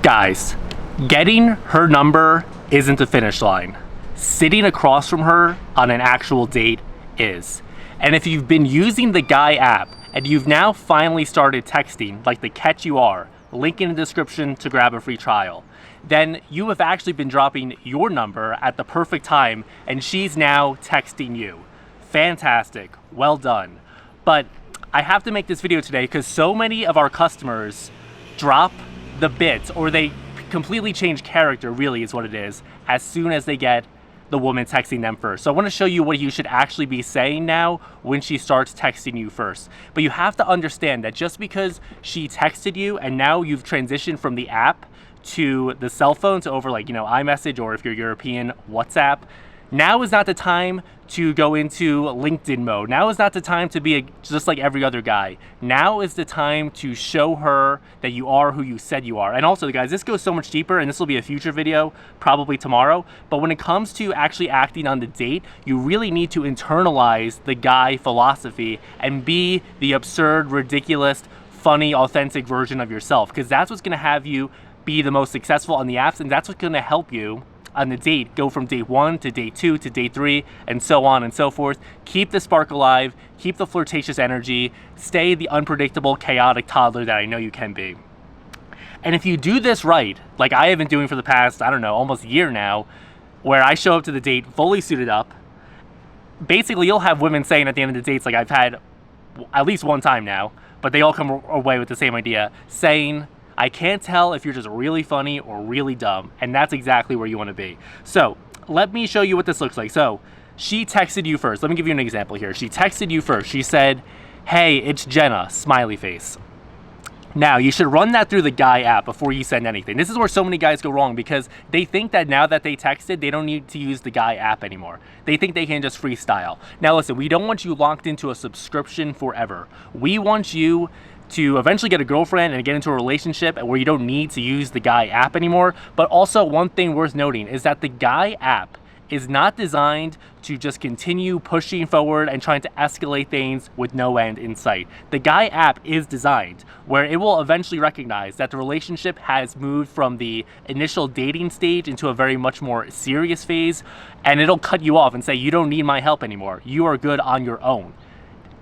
Guys, getting her number isn't the finish line. Sitting across from her on an actual date is. And if you've been using the Guy app and you've now finally started texting like the catch you are, link in the description to grab a free trial, then you have actually been dropping your number at the perfect time and she's now texting you. Fantastic, well done. But I have to make this video today because so many of our customers drop the bits, or they completely change character, really is what it is, as soon as they get the woman texting them first. So I want to show you what you should actually be saying now when she starts texting you first. But you have to understand that just because she texted you and now you've transitioned from the app to the cell phone, to over iMessage, or if you're European, WhatsApp, now is not the time to go into LinkedIn mode. Now is not the time to be just like every other guy. Now is the time to show her that you are who you said you are. And also, guys, this goes so much deeper, and this will be a future video, probably tomorrow. But when it comes to actually acting on the date, you really need to internalize the Guy philosophy and be the absurd, ridiculous, funny, authentic version of yourself, because that's what's gonna have you be the most successful on the apps, and that's what's gonna help you on the date go from date 1 to date 2 to date 3 and so on and so forth. Keep the spark alive, keep the flirtatious energy, stay the unpredictable, chaotic toddler that I know you can be. And if you do this right, like I have been doing for the past, I don't know, almost a year now, where I show up to the date fully suited up, basically you'll have women saying at the end of the dates, like I've had at least one time now, but they all come away with the same idea, saying, I can't tell if you're just really funny or really dumb, and that's exactly where you want to be. So let me show you what this looks like. So she texted you first. Let me give you an example here. She texted you first. She said, hey, it's Jenna, smiley face. Now, you should run that through the Guy app before you send anything. This is where so many guys go wrong, because they think that now that they texted, they don't need to use the Guy app anymore. They think they can just freestyle. Now listen, we don't want you locked into a subscription forever. We want you to eventually get a girlfriend and get into a relationship where you don't need to use the Guy app anymore. But also, one thing worth noting is that the Guy app is not designed to just continue pushing forward and trying to escalate things with no end in sight. The Guy app is designed where it will eventually recognize that the relationship has moved from the initial dating stage into a very much more serious phase, and it'll cut you off and say, you don't need my help anymore. You are good on your own.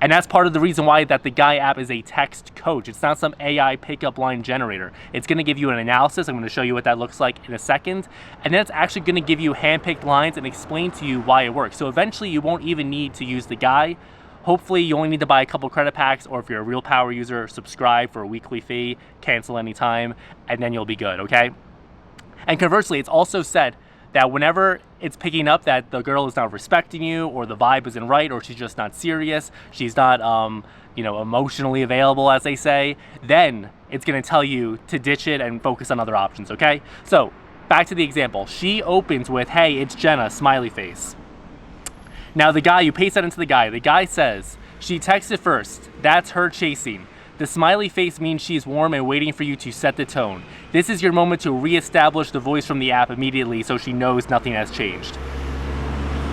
And that's part of the reason why that the Guy app is a text coach. It's not some AI pickup line generator. It's going to give you an analysis. I'm going to show you what that looks like in a second. And then it's actually going to give you handpicked lines and explain to you why it works. So eventually you won't even need to use the Guy. Hopefully you only need to buy a couple credit packs, or if you're a real power user, subscribe for a weekly fee, cancel anytime, and then you'll be good, okay? And conversely, it's also said that whenever it's picking up that the girl is not respecting you, or the vibe isn't right, or she's just not serious, she's not emotionally available, as they say, then it's going to tell you to ditch it and focus on other options, okay? So back to the example. She opens with, hey, it's Jenna, smiley face. Now the guy, you paste that into the guy says, she texted first, that's her chasing. The smiley face means she's warm and waiting for you to set the tone. This is your moment to reestablish the voice from the app immediately so she knows nothing has changed.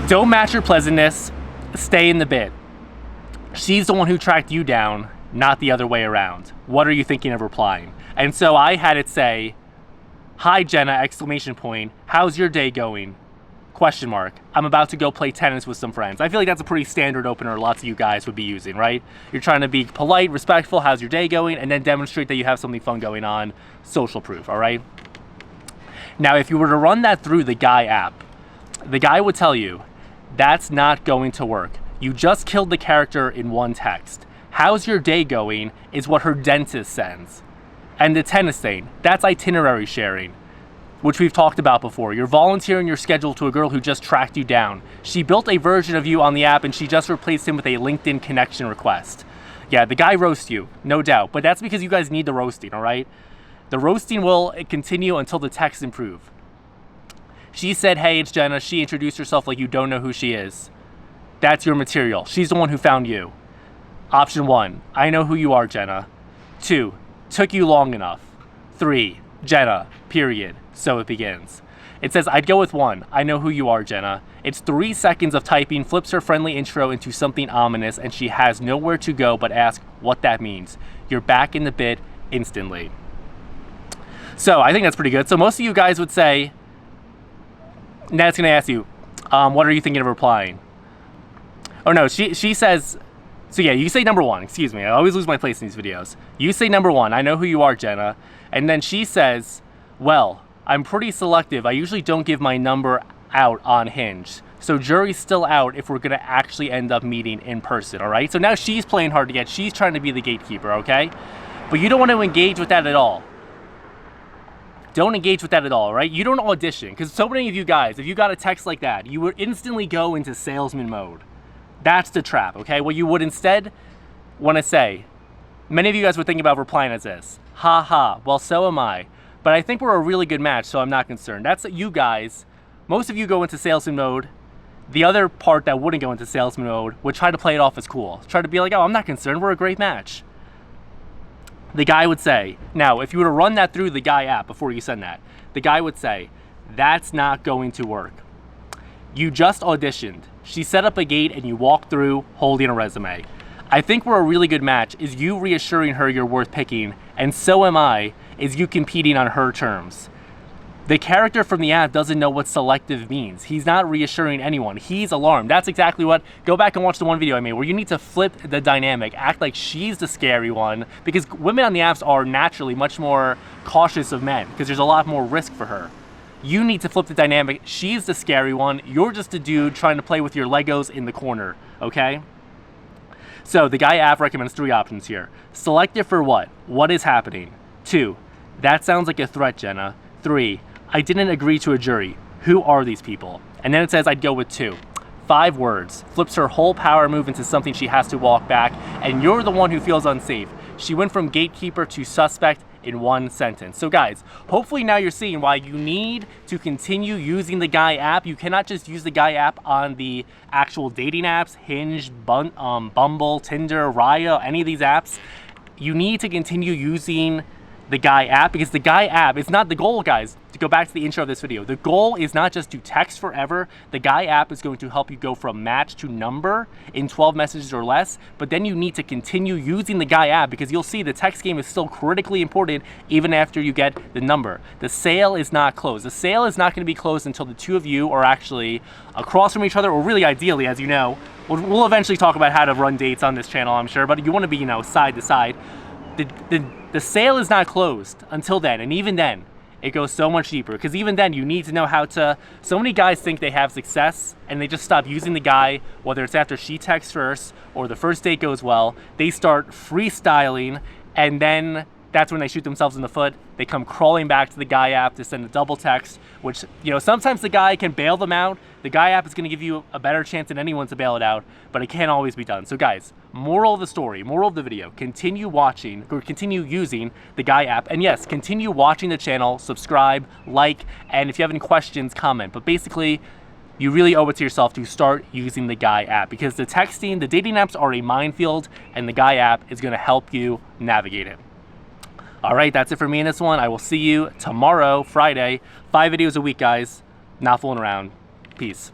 Don't match your pleasantness, stay in the bit. She's the one who tracked you down, not the other way around. What are you thinking of replying? And so I had it say, hi Jenna, exclamation point, how's your day going? Question mark. I'm about to go play tennis with some friends. I feel like that's a pretty standard opener lots of you guys would be using, right? You're trying to be polite, respectful, how's your day going, and then demonstrate that you have something fun going on. Social proof, all right? Now, if you were to run that through the Guy app, the Guy would tell you, that's not going to work. You just killed the character in one text. How's your day going is what her dentist sends. And the tennis thing, that's itinerary sharing, which we've talked about before. You're volunteering your schedule to a girl who just tracked you down. She built a version of you on the app and she just replaced him with a LinkedIn connection request. Yeah, the Guy roasts you, no doubt, but that's because you guys need the roasting, all right? The roasting will continue until the texts improve. She said, hey, it's Jenna. She introduced herself like you don't know who she is. That's your material. She's the one who found you. Option 1, I know who you are, Jenna. 2, took you long enough. 3, Jenna, period. So it begins. It says, I'd go with 1. I know who you are, Jenna. It's 3 seconds of typing, flips her friendly intro into something ominous, and she has nowhere to go but ask what that means. You're back in the bit instantly. So I think that's pretty good. So most of you guys would say, Nat's gonna ask you, what are you thinking of replying? Oh no, she says, so yeah, you say number one, excuse me, I always lose my place in these videos. You say number one, I know who you are, Jenna. And then she says, well, I'm pretty selective. I usually don't give my number out on Hinge. So jury's still out if we're gonna actually end up meeting in person, all right? So now she's playing hard to get. She's trying to be the gatekeeper, okay? But you don't want to engage with that at all. Don't engage with that at all, right? You don't audition, because so many of you guys, if you got a text like that, you would instantly go into salesman mode. That's the trap, okay? What you would instead want to say, many of you guys were thinking about replying as this. Ha ha, well, so am I. But I think we're a really good match, so I'm not concerned. That's you guys. Most of you go into salesman mode. The other part that wouldn't go into salesman mode would try to play it off as cool. Try to be like, oh, I'm not concerned. We're a great match. The guy would say, now, if you were to run that through the guy app before you send that, the guy would say, that's not going to work. You just auditioned. She set up a gate and you walked through holding a resume. I think we're a really good match is you reassuring her you're worth picking, and so am I, is you competing on her terms. The character from the app doesn't know what selective means. He's not reassuring anyone. He's alarmed. That's exactly what, go back and watch the one video I made where you need to flip the dynamic, act like she's the scary one, because women on the apps are naturally much more cautious of men because there's a lot more risk for her. You need to flip the dynamic. She's the scary one. You're just a dude trying to play with your Legos in the corner, okay? So the guy app recommends 3 options here. Selective for what? What is happening? 2, that sounds like a threat, Jenna. 3, I didn't agree to a jury. Who are these people? And then it says I'd go with 2. 5 words. Flips her whole power move into something she has to walk back, and you're the one who feels unsafe. She went from gatekeeper to suspect in 1 sentence. So guys, hopefully now you're seeing why you need to continue using the Guy app. You cannot just use the Guy app on the actual dating apps, Hinge, Bumble, Tinder, Raya, any of these apps. You need to continue using the Guy app, because the Guy app is not the goal, guys. To go back to the intro of this video, the goal is not just to text forever. The Guy app is going to help you go from match to number in 12 messages or less, but then you need to continue using the Guy app, because you'll see the text game is still critically important even after you get the number. The sale is not closed. The sale is not going to be closed until the 2 of you are actually across from each other, or really ideally, as you know, we'll eventually talk about how to run dates on this channel, I'm sure, but you want to be, you know, side to side. The sale is not closed until then, and even then, it goes so much deeper, because even then, you need to know how to, so many guys think they have success, and they just stop using the Guy, whether it's after she texts first, or the first date goes well, they start freestyling, and then that's when they shoot themselves in the foot. They come crawling back to the Guy app to send a double text, which, you know, sometimes the Guy can bail them out. The Guy app is going to give you a better chance than anyone to bail it out, but it can't always be done. So guys, moral of the story, moral of the video, continue watching, or continue using the Guy app. And yes, continue watching the channel, subscribe, like, and if you have any questions, comment. But basically, you really owe it to yourself to start using the Guy app, because the texting, the dating apps are a minefield, and the Guy app is going to help you navigate it. All right, that's it for me in this one. I will see you tomorrow, Friday. 5 videos a week, guys. Not fooling around. Peace.